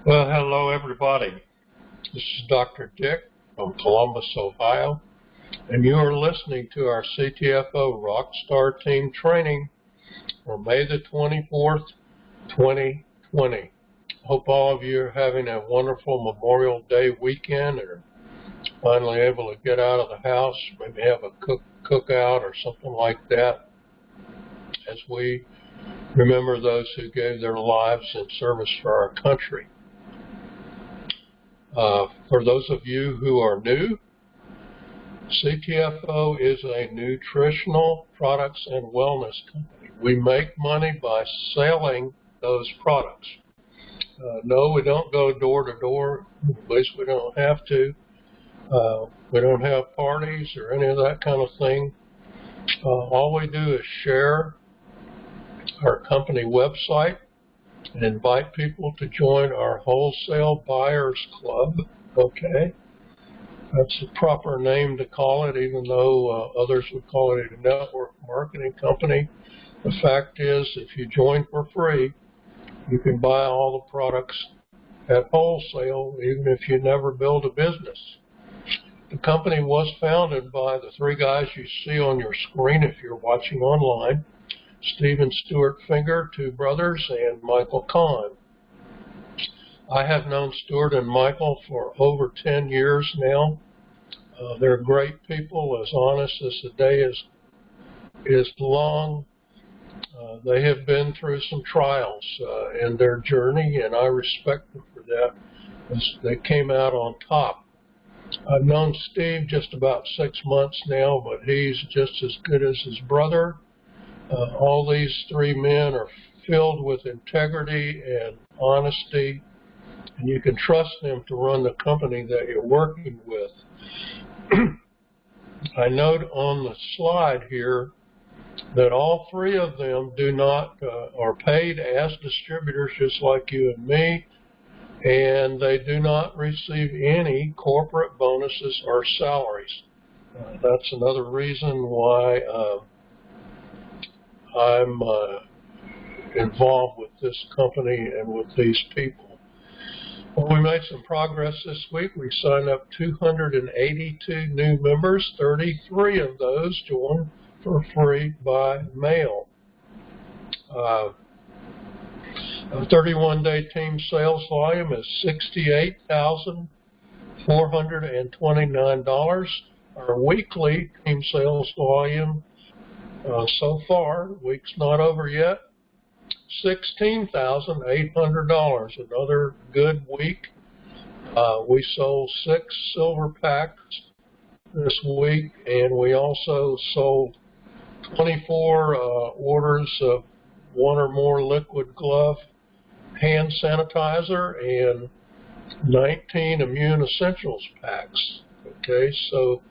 Well, hello everybody. This is Dr. Dick from Columbus, Ohio, and you are listening to our CTFO Rockstar Team Training for May the 24th, 2020. Hope all of you are having a wonderful Memorial Day weekend and are finally able to get out of the house, maybe have a cookout or something like that as we remember those who gave their lives in service for our country. For those of you who are new, CTFO is a nutritional products and wellness company. We make money by selling those products. No, we don't go door to door. At least we don't have to. We don't have parties or any of that kind of thing. All we do is share our company website and invite people to join our wholesale buyers club. Okay, that's the proper name to call it, even though others would call it a network marketing company. The fact is, if you join for free, you can buy all the products at wholesale, even if you never build a business. The company was founded by the three guys you see on your screen if you're watching online: Stephen Stewart Finger, two brothers, and Michael Kahn. I have known Stewart and Michael for over 10 years now. They're great people, as honest as the day is long. They have been through some trials in their journey, and I respect them for that, as they came out on top. I've known Steve just about 6 months now, but he's just as good as his brother. All these three men are filled with integrity and honesty, and you can trust them to run the company that you're working with. I note on the slide here that all three of them are paid as distributors just like you and me, and they do not receive any corporate bonuses or salaries. That's another reason why I'm involved with this company and with these people. Well, we made some progress this week. We signed up 282 new members. 33 of those joined for free by mail. Our 31-day team sales volume is $68,429. Our weekly team sales volume so far, week's not over yet, $16,800. Another good week. We sold 6 silver packs this week, and we also sold 24 orders of 1 or more liquid glove hand sanitizer and 19 immune essentials packs. Okay, so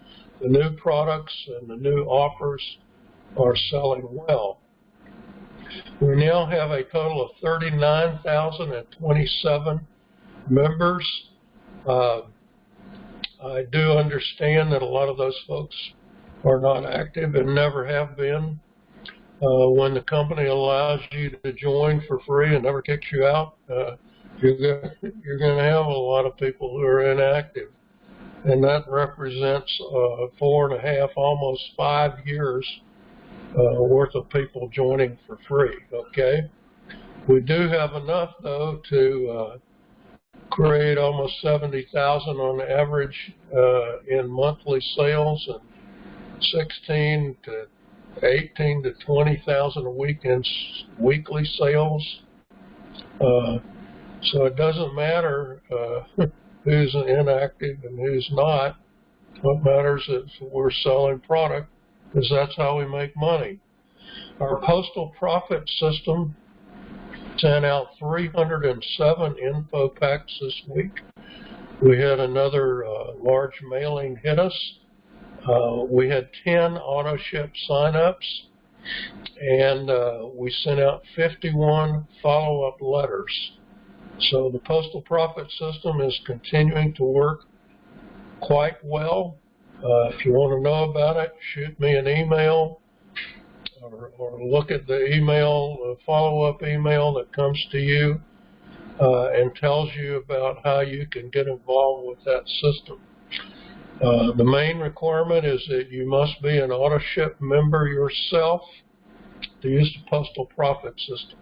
the new products and the new offers are selling well. We now have a total of 39,027 members. I do understand that a lot of those folks are not active and never have been. When the company allows you to join for free and never kicks you out, you're going to have a lot of people who are inactive. And that represents 4.5, almost 5 years worth of people joining for free. Okay, we do have enough though to create almost 70,000 on average in monthly sales, and 16 to 18 to 20,000 a week in weekly sales. So it doesn't matter who's inactive and who's not. What matters is we're selling product, because that's how we make money. Our postal profit system sent out 307 info packs this week. We had another large mailing hit us. We had 10 auto ship sign-ups, and we sent out 51 follow-up letters. So the postal profit system is continuing to work quite well. If you want to know about it, shoot me an email or look at the email, follow-up email that comes to you. and tells you about how you can get involved with that system. The main requirement is that you must be an AutoShip member yourself to use the postal profit system.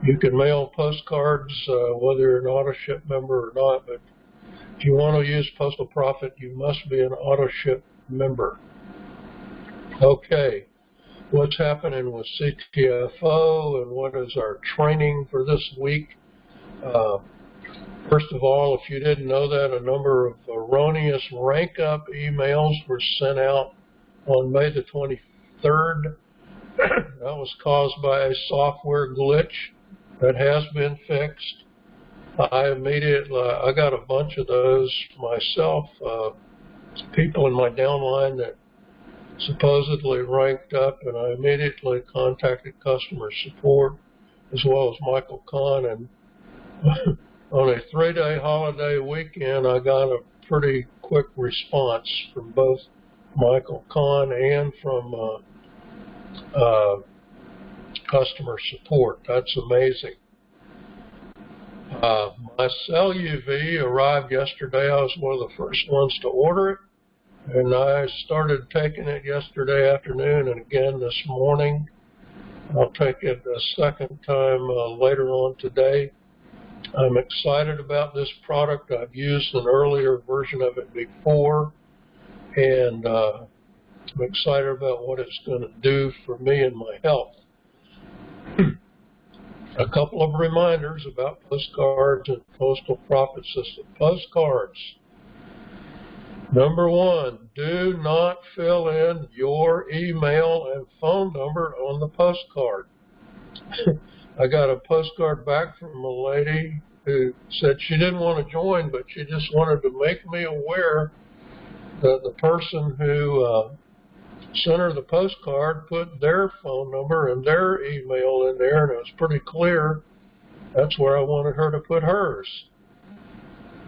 You can mail postcards whether you're an AutoShip member or not, but if you want to use postal profit, you must be an AutoShip member. Okay, what's happening with CTFO and what is our training for this week? First of all, if you didn't know that, a number of erroneous rank-up emails were sent out on May the 23rd. That was caused by a software glitch that has been fixed. I got a bunch of those myself, people in my downline that supposedly ranked up, and I immediately contacted customer support as well as Michael Kahn, and on a 3-day holiday weekend, I got a pretty quick response from both Michael Kahn and from customer support. That's amazing. My cell UV arrived yesterday. I was one of the first ones to order it, and I started taking it yesterday afternoon and again this morning. I'll take it a second time later on today. I'm excited about this product. I've used an earlier version of it before, and I'm excited about what it's going to do for me and my health. A couple of reminders about postcards and postal profit system. Postcards. Number one, do not fill in your email and phone number on the postcard. I got a postcard back from a lady who said she didn't want to join, but she just wanted to make me aware that the person who sent her the postcard put their phone number and their email in there, and it was pretty clear that's where I wanted her to put hers.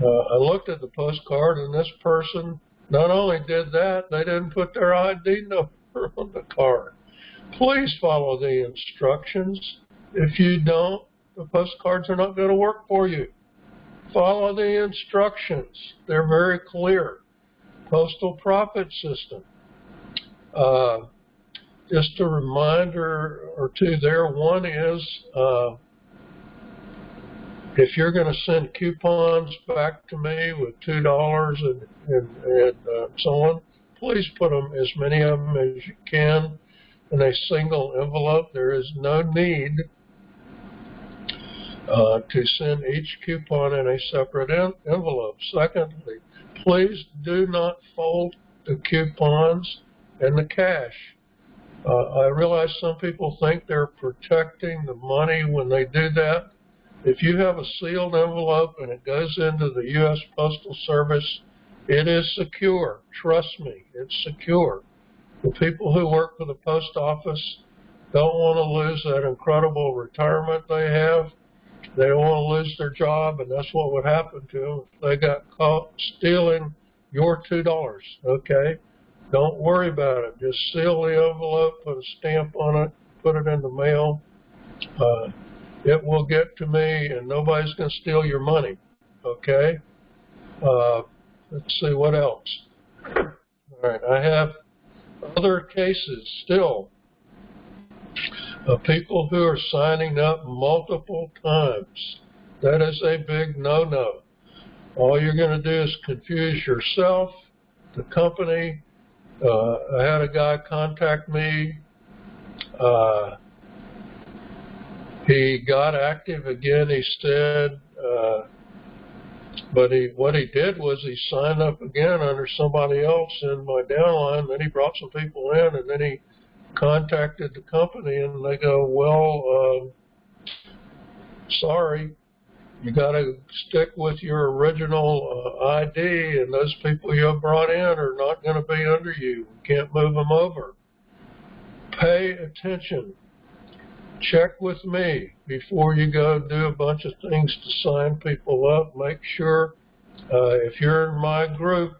I looked at the postcard, and this person not only did that, they didn't put their ID number on the card. Please follow the instructions. If you don't, the postcards are not going to work for you. Follow the instructions. They're very clear. Postal profit system. Just a reminder or two there. One is if you're going to send coupons back to me with $2 and so on, please put them, as many of them as you can, in a single envelope. There is no need to send each coupon in a separate envelope. Secondly, please do not fold the coupons and the cash. I realize some people think they're protecting the money when they do that. If you have a sealed envelope and it goes into the U.S. Postal Service, it is secure. Trust me, it's secure. The people who work for the post office don't want to lose that incredible retirement they have. They don't want to lose their job, and that's what would happen to them if they got caught stealing your $2, okay? Don't worry about it. Just seal the envelope, put a stamp on it, put it in the mail. It will get to me, and nobody's going to steal your money, okay? Let's see what else. All right, I have other cases still of people who are signing up multiple times. That is a big no-no. All you're going to do is confuse yourself, the company. I had a guy contact me. He got active again, he said, but what he did was he signed up again under somebody else in my downline. Then he brought some people in, and then he contacted the company, and they go, well, sorry, you got to stick with your original ID, and those people you have brought in are not going to be under you. We can't move them over. Pay attention. Check with me before you go do a bunch of things to sign people up. Make sure if you're in my group,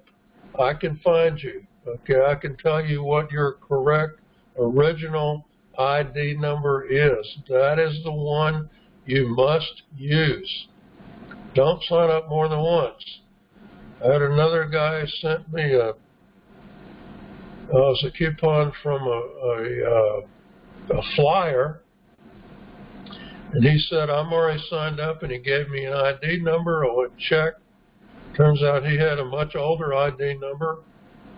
I can find you. Okay, I can tell you what your correct original ID number is. That is the one you must use. Don't sign up more than once. I had another guy sent me a coupon from a flyer, and he said, I'm already signed up, and he gave me an ID number. I went and checked. Turns out he had a much older ID number,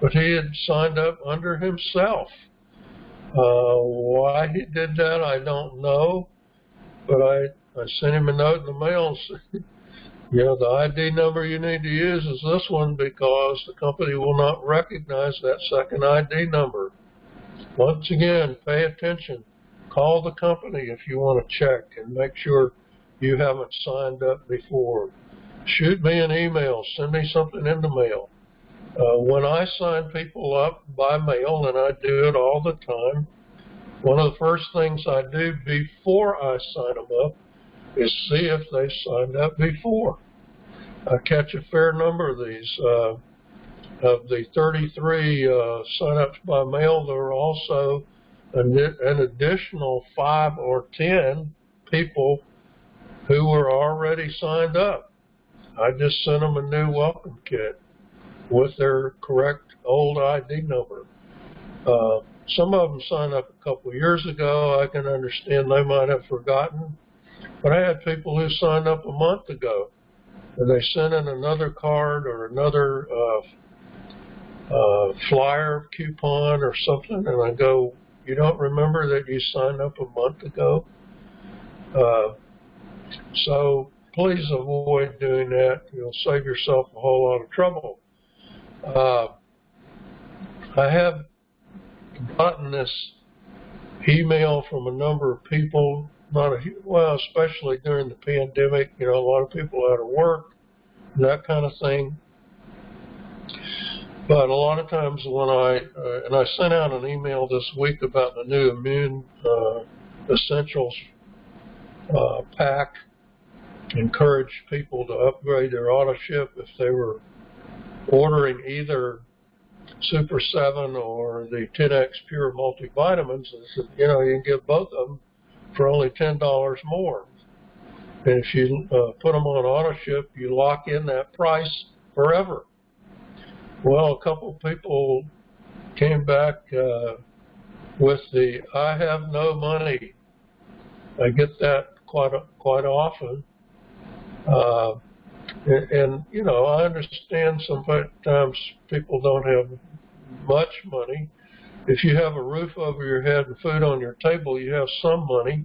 but he had signed up under himself. Why he did that, I don't know, but I sent him a note in the mail and said, you know, the ID number you need to use is this one because the company will not recognize that second ID number. Once again, pay attention. Call the company if you want to check and make sure you haven't signed up before. Shoot me an email. Send me something in the mail. When I sign people up by mail, and I do it all the time, one of the first things I do before I sign them up is see if they signed up before. I catch a fair number of these. Of the 33 sign-ups by mail, there were also an additional 5 or 10 people who were already signed up. I just sent them a new welcome kit with their correct old ID number. Some of them signed up a couple of years ago. I can understand they might have forgotten. But I had people who signed up a month ago, and they sent in another card or another flyer, coupon, or something, and I go, you don't remember that you signed up a month ago? So please avoid doing that. You'll save yourself a whole lot of trouble. I have gotten this email from a number of people, especially during the pandemic, you know, a lot of people out of work, that kind of thing. But a lot of times when I sent out an email this week about the new Immune Essentials pack, encouraged people to upgrade their auto-ship if they were ordering either Super 7 or the 10X Pure multivitamins. I said, you know, you can get both of them for only $10 more. And if you put them on auto-ship, you lock in that price forever. Well, a couple people came back with the "I have no money." I get that quite often, and you know, I understand sometimes people don't have much money. If you have a roof over your head and food on your table, you have some money,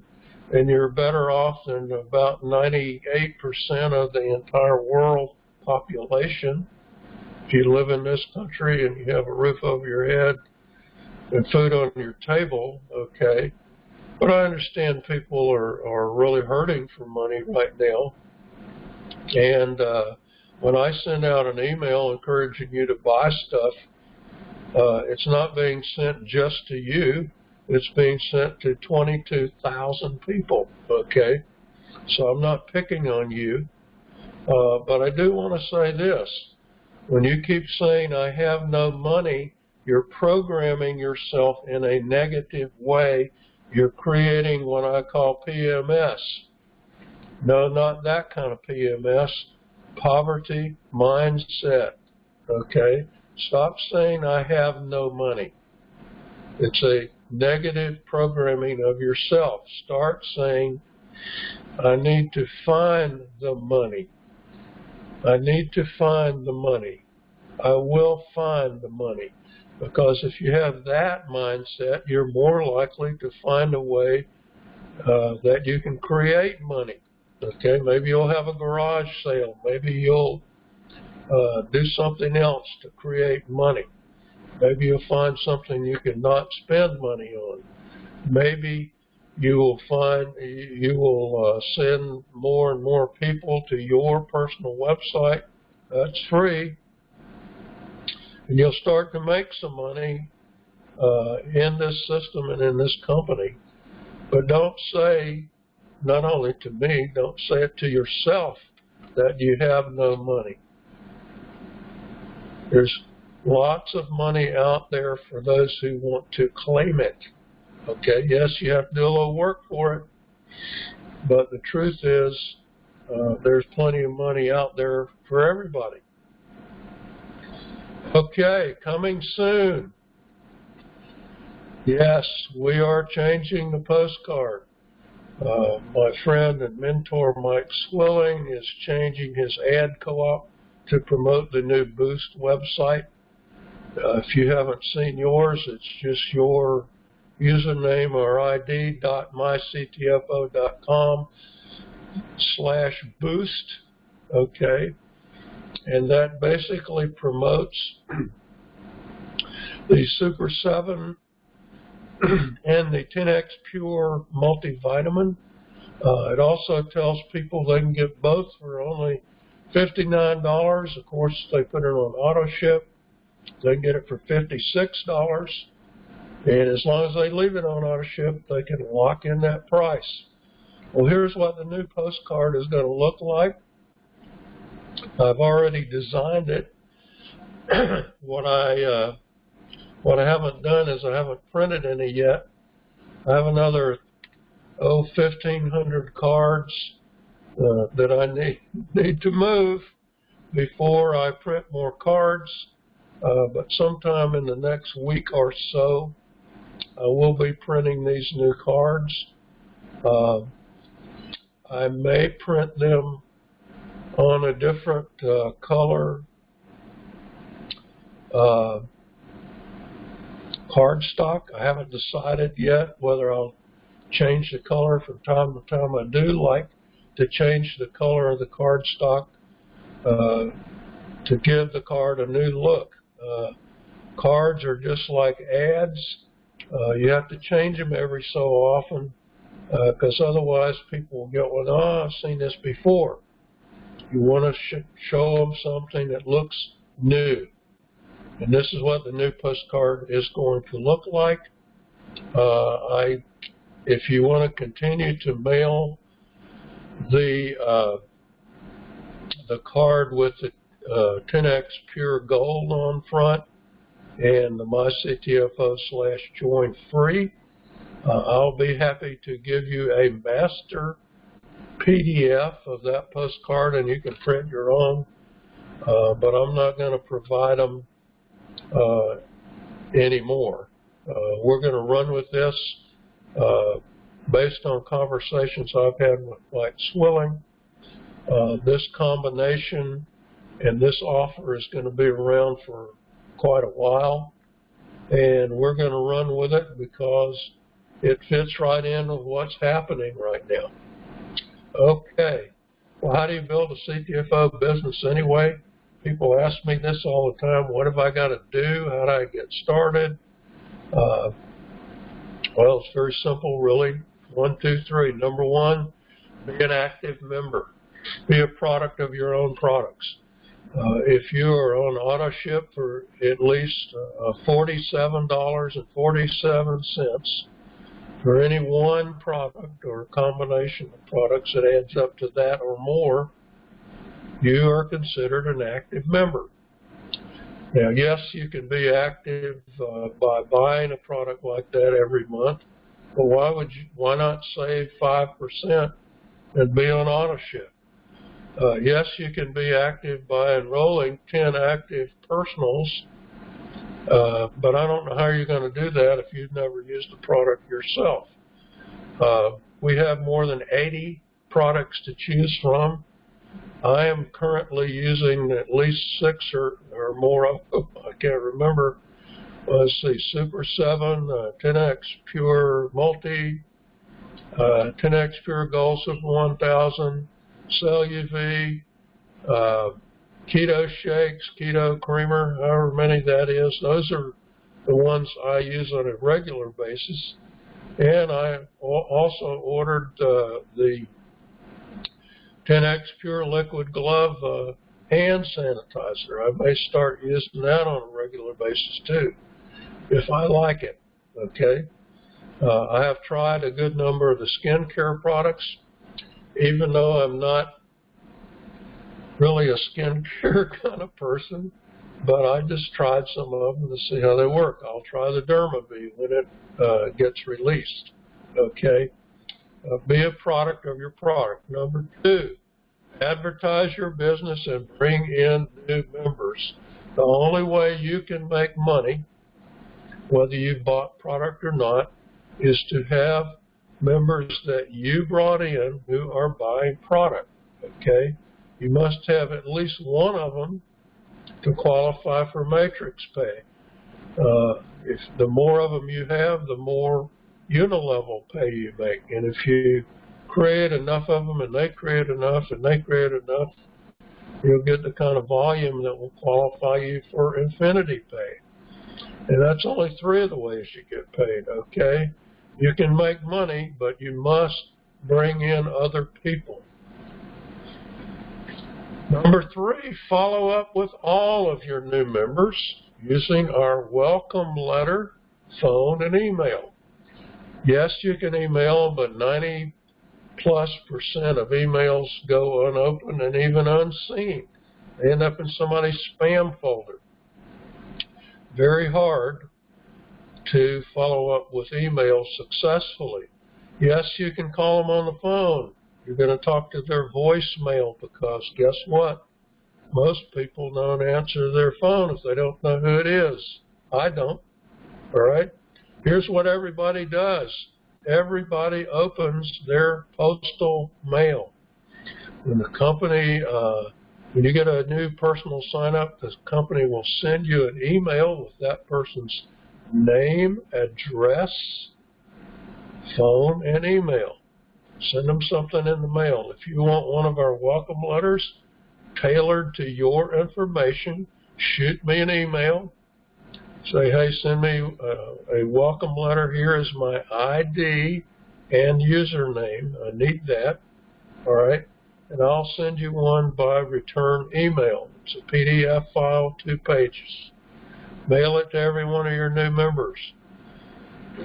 and you're better off than about 98% of the entire world population. If you live in this country and you have a roof over your head and food on your table, okay. But I understand people are really hurting for money right now. And when I send out an email encouraging you to buy stuff, it's not being sent just to you. It's being sent to 22,000 people, okay? So I'm not picking on you. But I do want to say this. When you keep saying, I have no money, you're programming yourself in a negative way. You're creating what I call PMS. No, not that kind of PMS. Poverty mindset. Okay? Stop saying, I have no money. It's a negative programming of yourself. Start saying, I need to find the money. I need to find the money. I will find the money. Because if you have that mindset, you're more likely to find a way that you can create money. Okay, maybe you'll have a garage sale. Maybe you'll do something else to create money. Maybe you'll find something you can not spend money on. Maybe you will send more and more people to your personal website. That's free. And you'll start to make some money in this system and in this company. But don't say, not only to me, don't say it to yourself that you have no money. There's lots of money out there for those who want to claim it. Okay, yes, you have to do a little work for it, but the truth is There's plenty of money out there for everybody. Okay, coming soon. Yes, we are changing the postcard. My friend and mentor Mike Swilling is changing his ad co-op to promote the new Boost website. If you haven't seen yours, it's just your username or id.myctfo.com/boost. Okay, and that basically promotes the Super 7 and the 10X Pure multivitamin. It also tells people they can get both for only $59. Of course, they put it on auto ship. They can get it for $56. And as long as they leave it on auto ship, they can lock in that price. Well, here's what the new postcard is going to look like. I've already designed it. What I haven't done is I haven't printed any yet. I have another 1,500 cards that I need to move before I print more cards. But sometime in the next week or so, I will be printing these new cards. I may print them on a different color cardstock. I haven't decided yet whether I'll change the color from time to time. I do like to change the color of the cardstock to give the card a new look. Cards are just like ads. You have to change them every so often because otherwise people will get, well, oh, I've seen this before. You want to show them something that looks new. And this is what the new postcard is going to look like. If you want to continue to mail the card with the 10X Pure Gold on front and the MyCTFO/join free, I'll be happy to give you a master PDF of that postcard and you can print your own, but I'm not going to provide them anymore. We're going to run with this based on conversations I've had with Mike Swilling. This combination and this offer is going to be around for quite a while, and we're going to run with it because it fits right in with what's happening right now. Okay, well, how do you build a CTFO business anyway? People ask me this all the time. What have I got to do? How do I get started? Well, it's very simple, really. 1, 2, 3. Number one, be an active member. Be a product of your own products. If you are on auto ship for at least $47.47 for any one product or a combination of products that adds up to that or more, you are considered an active member. Now, yes, you can be active by buying a product like that every month, but why not save 5% and be on auto ship? Yes, you can be active by enrolling 10 active personals, but I don't know how you're going to do that if you've never used the product yourself. We have more than 80 products to choose from. I am currently using at least 6 or more of them. I can't remember. Let's see, Super 7, 10X Pure Multi, 10X Pure Gold Super 1000, Cell UV, Keto Shakes, Keto Creamer, however many that is. Those are the ones I use on a regular basis. And I also ordered the 10X Pure Liquid Glove hand sanitizer. I may start using that on a regular basis too, if I like it, okay? I have tried a good number of the skincare products, even though I'm not really a skincare kind of person, but I just tried some of them to see how they work. I'll try the Dermavee when it gets released, okay? Be a product of your product. Number two, advertise your business and bring in new members. The only way you can make money, whether you bought product or not, is to have members that you brought in who are buying product, okay? You must have at least one of them to qualify for matrix pay. If the more of them you have, the more unilevel pay you make. And if you create enough of them and they create enough and they create enough, you'll get the kind of volume that will qualify you for infinity pay. And that's only 3 of the ways you get paid, okay? You can make money, but you must bring in other people. Number 3, follow up with all of your new members using our welcome letter, phone, and email. Yes, you can email, but 90+% of emails go unopened and even unseen. They end up in somebody's spam folder. Very hard to follow up with emails successfully. Yes, you can call them on the phone. You're going to talk to their voicemail because guess what? Most people don't answer their phone if they don't know who it is. I don't. All right? Here's what everybody does. Everybody opens their postal mail. When the company, when you get a new personal sign-up, the company will send you an email with that person's name, address, phone, and email. Send them something in the mail. If you want one of our welcome letters tailored to your information, shoot me an email. Say, hey, send me a welcome letter. Here is my ID and username. I need that. All right? And I'll send you one by return email. It's a PDF file, 2 pages. Mail it to every one of your new members.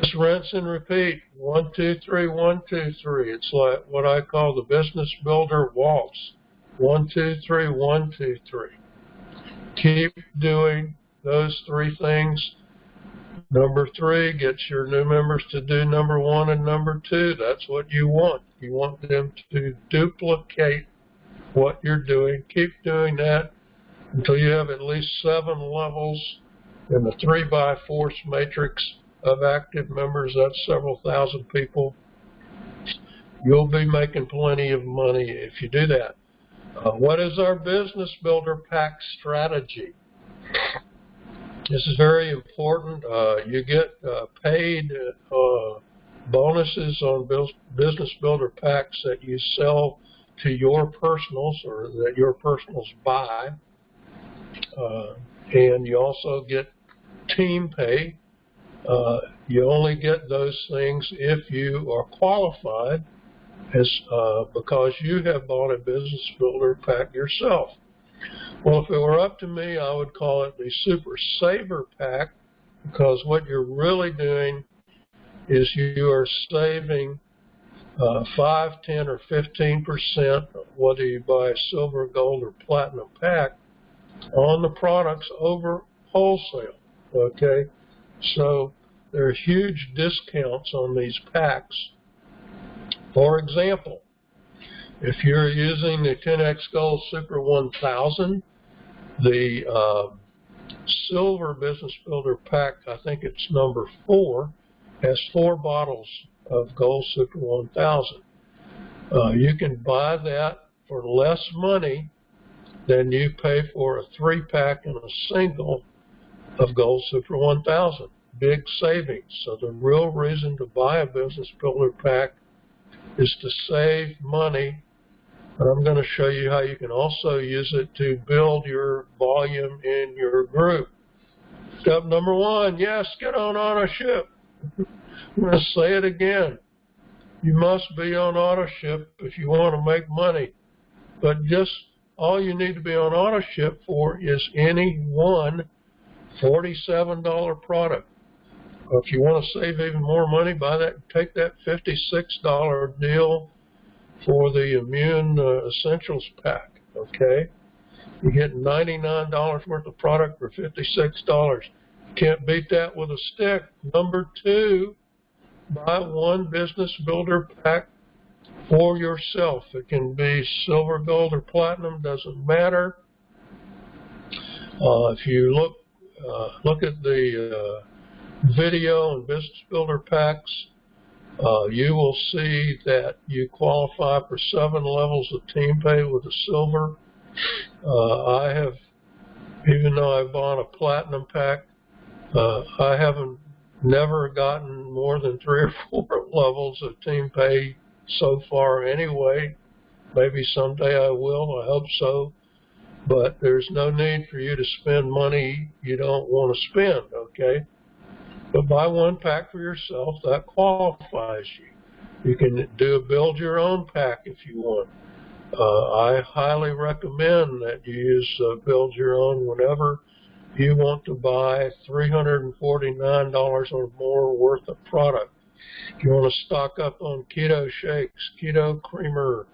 Just rinse and repeat. 1, 2, 3, 1, 2, 3. It's like what I call the business builder waltz. 1, 2, 3, 1, 2, 3. Keep doing those 3 things. Number 3 gets your new members to do number 1 and number 2. That's what you want. You want them to duplicate what you're doing. Keep doing that until you have at least 7 levels in the 3x4 matrix of active members. That's several thousand people. You'll be making plenty of money if you do that. What is our business builder pack strategy? This is very important. You get paid bonuses on business builder packs that you sell to your personals or that your personals buy. And you also get team pay. You only get those things if you are qualified because you have bought a business builder pack yourself. Well, if it were up to me, I would call it the Super Saver Pack because what you're really doing is you are saving 5, 10, or 15%, whether you buy a silver, gold, or platinum pack, on the products over wholesale, okay? So there are huge discounts on these packs. For example, if you're using the 10X Gold Super 1000, the Silver Business Builder Pack, I think it's number 4, has 4 bottles of Gold Super 1000. You can buy that for less money than you pay for a 3-pack and a single of Gold Super 1000. Big savings. So the real reason to buy a Business Builder Pack is to save money. And I'm going to show you how you can also use it to build your volume in your group. Step number 1, yes, get on AutoShip. I'm going to say it again. You must be on AutoShip if you want to make money. But just all you need to be on AutoShip for is any one $47 product. If you want to save even more money, buy that. Take that $56 deal for the Immune Essentials Pack, okay? You get $99 worth of product for $56. Can't beat that with a stick. Number 2, buy one Business Builder Pack for yourself. It can be silver, gold, or platinum, doesn't matter. If you look at the video and business builder packs, you will see that you qualify for 7 levels of team pay with a silver. I have, even though I bought a platinum pack, I haven't never gotten more than 3 or 4 levels of team pay so far anyway. Maybe someday I will, I hope so. But there's no need for you to spend money you don't want to spend, okay? But buy 1 pack for yourself, that qualifies you. You can do a build your own pack if you want. I highly recommend that you use build your own whenever you want to buy $349 or more worth of product. If you want to stock up on keto shakes, keto creamer,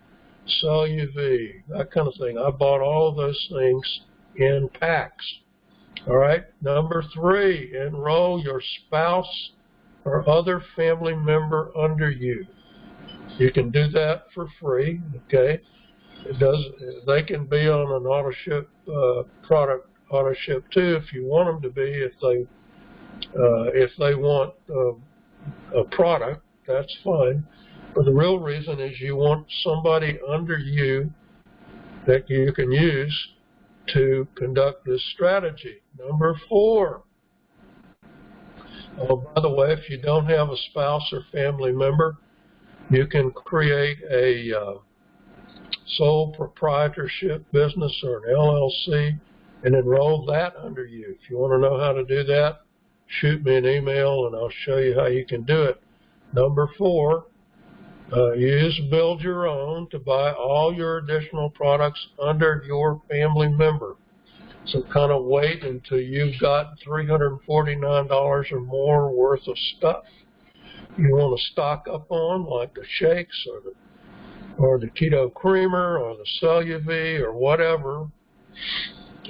CellUV, that kind of thing, I bought all of those things in packs. All right, number 3, enroll your spouse or other family member under you. You can do that for free, okay? They can be on an auto ship product auto ship too if you want them to be. If they want a product, that's fine. But the real reason is you want somebody under you that you can use to conduct this strategy. Number 4. Oh, by the way, if you don't have a spouse or family member, you can create a sole proprietorship business or an LLC and enroll that under you. If you want to know how to do that, shoot me an email and I'll show you how you can do it. Number 4, use build your own to buy all your additional products under your family member. So kind of wait until you've got $349 or more worth of stuff you want to stock up on, like the shakes or the keto creamer or the CellUV or whatever.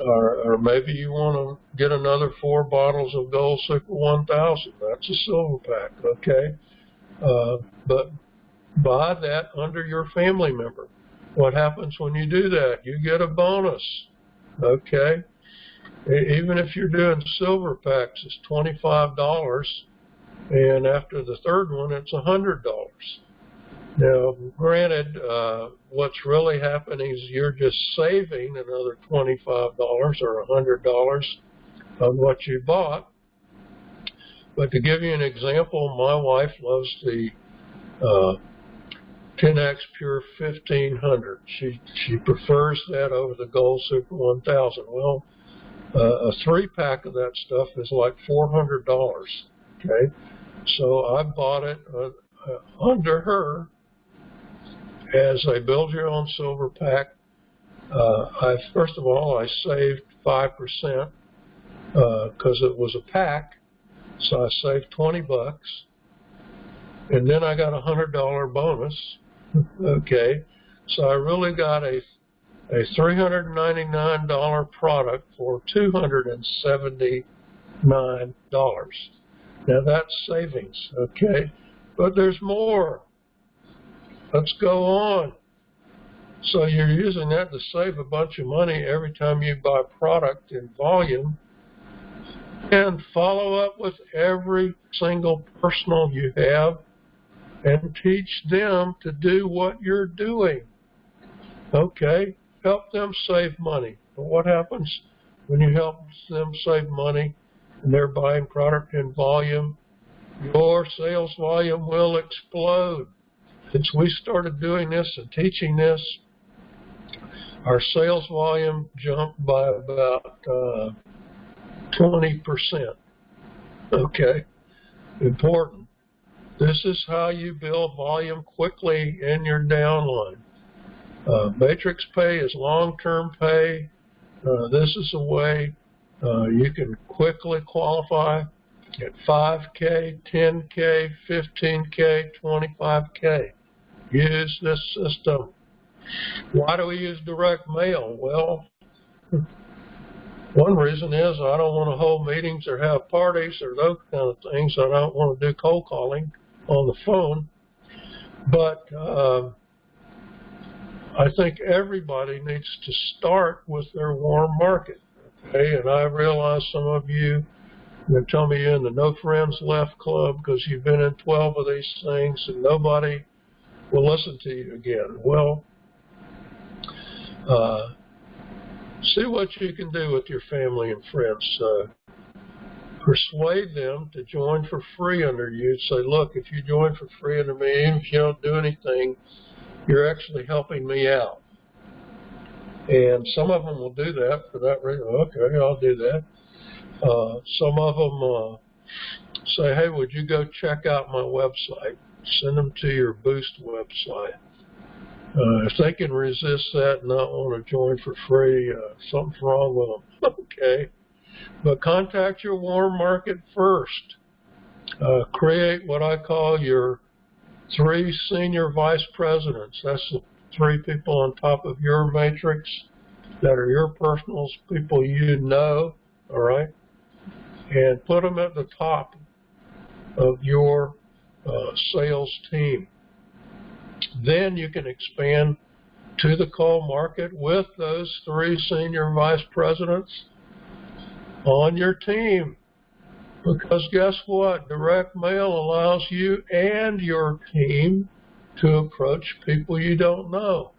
Or maybe you want to get another 4 bottles of Gold Super 1000. That's a silver pack, okay? But buy that under your family member. What happens when you do that? You get a bonus, okay? Even if you're doing silver packs, it's $25, and after the 3rd one, it's $100. Now, granted, what's really happening is you're just saving another $25 or $100 on what you bought. But to give you an example, my wife loves the 10X Pure 1500. She prefers that over the Gold Super 1000. Well, a 3-pack of that stuff is like $400, okay? So I bought it under her as a build your own silver pack. First of all, I saved 5% because it was a pack, so I saved $20, and then I got a $100 bonus. Okay, so I really got a $399 product for $279. Now that's savings, okay? But there's more. Let's go on. So you're using that to save a bunch of money every time you buy product in volume, and follow up with every single personal you have and teach them to do what you're doing. Okay? Help them save money. But what happens when you help them save money and they're buying product in volume? Your sales volume will explode. Since we started doing this and teaching this, our sales volume jumped by about 20%. Okay? Important. This is how you build volume quickly in your downline. Matrix pay is long-term pay. This is a way you can quickly qualify at 5K, 10K, 15K, 25K. Use this system. Why do we use direct mail? Well, one reason is I don't want to hold meetings or have parties or those kind of things. I don't want to do cold calling on the phone. But I think everybody needs to start with their warm market. Okay, and I realize some of you tell me you're in the No Friends Left Club because you've been in 12 of these things and nobody will listen to you again. Well, see what you can do with your family and friends. Persuade them to join for free under you. Say, look, if you join for free under me, even if you don't do anything, you're actually helping me out. And some of them will do that for that reason. Okay, I'll do that. Some of them say, hey, would you go check out my website? Send them to your Boost website. If they can resist that and not want to join for free, something's wrong with them. Okay. But contact your warm market first. Create what I call your 3 senior vice presidents. That's the 3 people on top of your matrix that are your personals, people you know, all right? And put them at the top of your sales team. Then you can expand to the cold market with those 3 senior vice presidents on your team. Because guess what? Direct mail allows you and your team to approach people you don't know.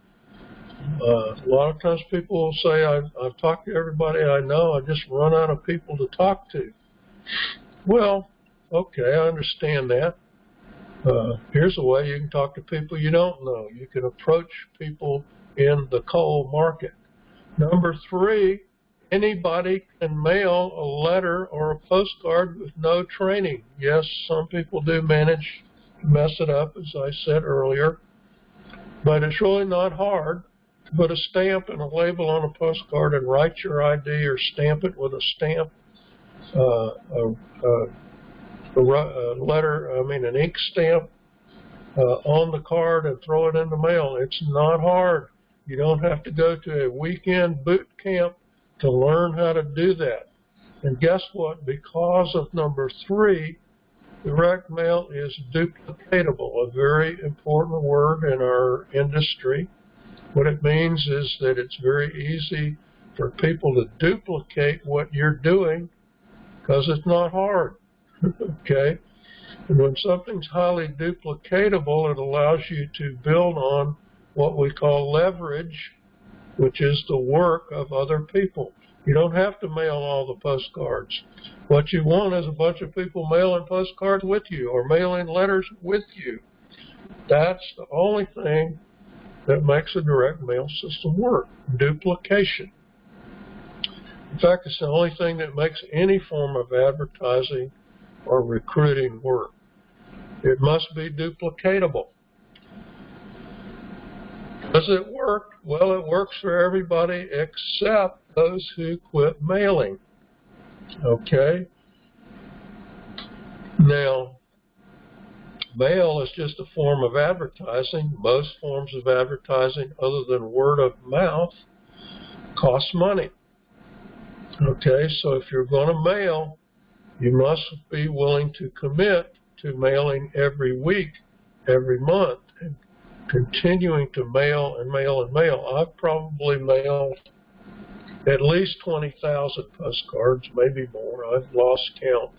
A lot of times people will say, I've talked to everybody I know, I just run out of people to talk to. Well, okay, I understand that. Here's a way you can talk to people you don't know. You can approach people in the cold market. Number 3, anybody can mail a letter or a postcard with no training. Yes, some people do manage to mess it up, as I said earlier, but it's really not hard to put a stamp and a label on a postcard and write your ID or stamp it with a stamp, an ink stamp on the card and throw it in the mail. It's not hard. You don't have to go to a weekend boot camp to learn how to do that. And guess what? Because of number 3, direct mail is duplicatable, a very important word in our industry. What it means is that it's very easy for people to duplicate what you're doing because it's not hard. Okay? And when something's highly duplicatable, it allows you to build on what we call leverage, which is the work of other people. You don't have to mail all the postcards. What you want is a bunch of people mailing postcards with you or mailing letters with you. That's the only thing that makes a direct mail system work, duplication. In fact, it's the only thing that makes any form of advertising or recruiting work. It must be duplicatable. Does it work? Well, it works for everybody except those who quit mailing. Okay? Now, mail is just a form of advertising. Most forms of advertising, other than word of mouth, cost money. Okay, so if you're going to mail, you must be willing to commit to mailing every week, every month, and continuing to mail and mail and mail. I've probably mailed at least 20,000 postcards, maybe more. I've lost count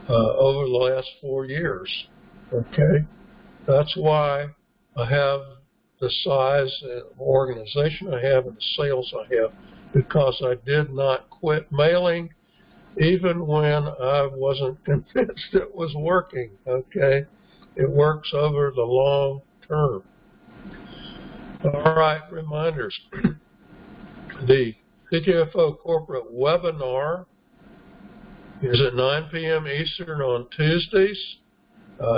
over the last 4 years. Okay, that's why I have the size of organization I have and the sales I have, because I did not quit mailing even when I wasn't convinced it was working. Okay, it works over the long term. All right, reminders. The CTFO corporate webinar is at 9 p.m. Eastern on Tuesdays.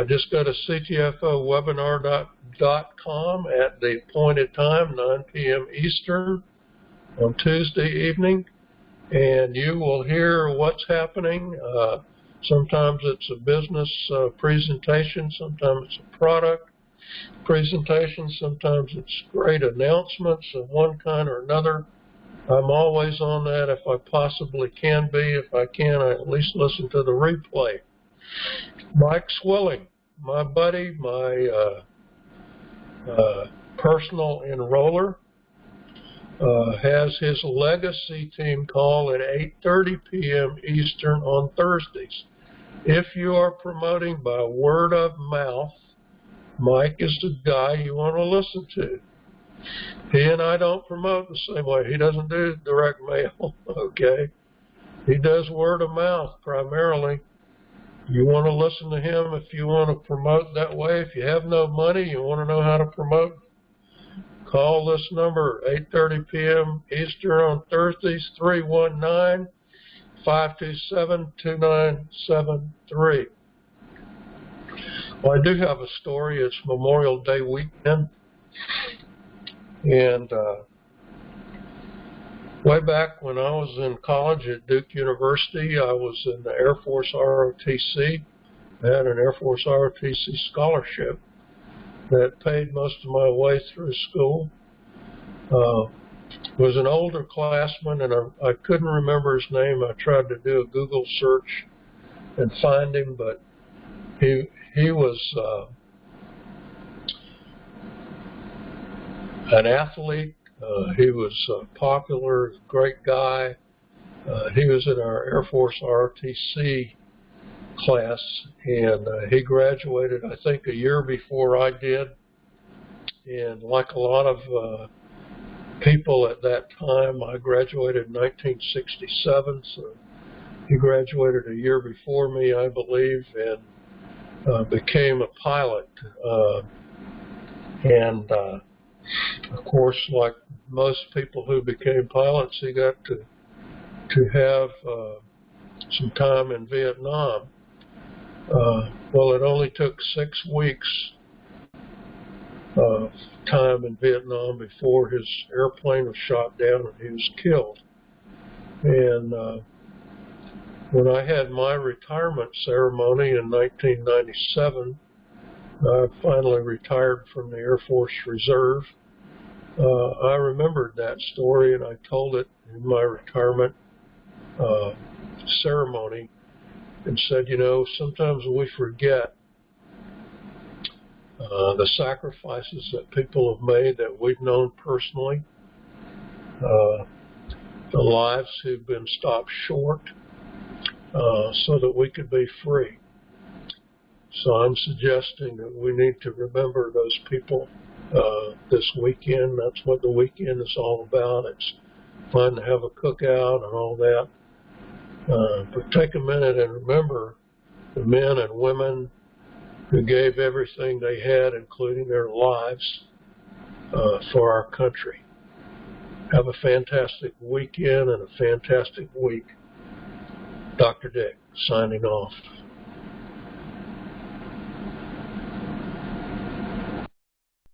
Just go to ctfowebinar.com at the appointed time, 9 p.m. Eastern on Tuesday evening, and you will hear what's happening. Sometimes it's a business presentation, sometimes it's a product presentation, sometimes it's great announcements of one kind or another. I'm always on that if I possibly can be. If I can, I at least listen to the replay. Mike Swilling, my buddy, my personal enroller, has his legacy team call at 8:30 p.m. Eastern on Thursdays. If you are promoting by word of mouth, Mike is the guy you want to listen to. He and I don't promote the same way. He doesn't do direct mail, okay? He does word of mouth primarily. You want to listen to him if you want to promote that way. If you have no money, you want to know how to promote, call this number, 8:30 p.m. Eastern on Thursdays, 319-527-2973. Well, I do have a story. It's Memorial Day weekend. And way back when I was in college at Duke University, I was in the Air Force ROTC. I had an Air Force ROTC scholarship that paid most of my way through school. Was an older classman, and I couldn't remember his name. I tried to do a Google search and find him, but he was an athlete. He was popular, great guy. He was in our Air Force ROTC class, and he graduated, I think, a year before I did. And like a lot of people at that time, I graduated in 1967, so he graduated a year before me, I believe, and became a pilot. Of course, like most people who became pilots, he got to have some time in Vietnam. Well, it only took 6 weeks of time in Vietnam before his airplane was shot down and he was killed. And when I had my retirement ceremony in 1997, I finally retired from the Air Force Reserve. I remembered that story, and I told it in my retirement ceremony and said, you know, sometimes we forget the sacrifices that people have made that we've known personally, the lives who've been stopped short so that we could be free. So I'm suggesting that we need to remember those people this weekend. That's what the weekend is all about. It's fun to have a cookout and all that. But take a minute and remember the men and women who gave everything they had, including their lives, for our country. Have a fantastic weekend and a fantastic week. Dr. Dick, signing off.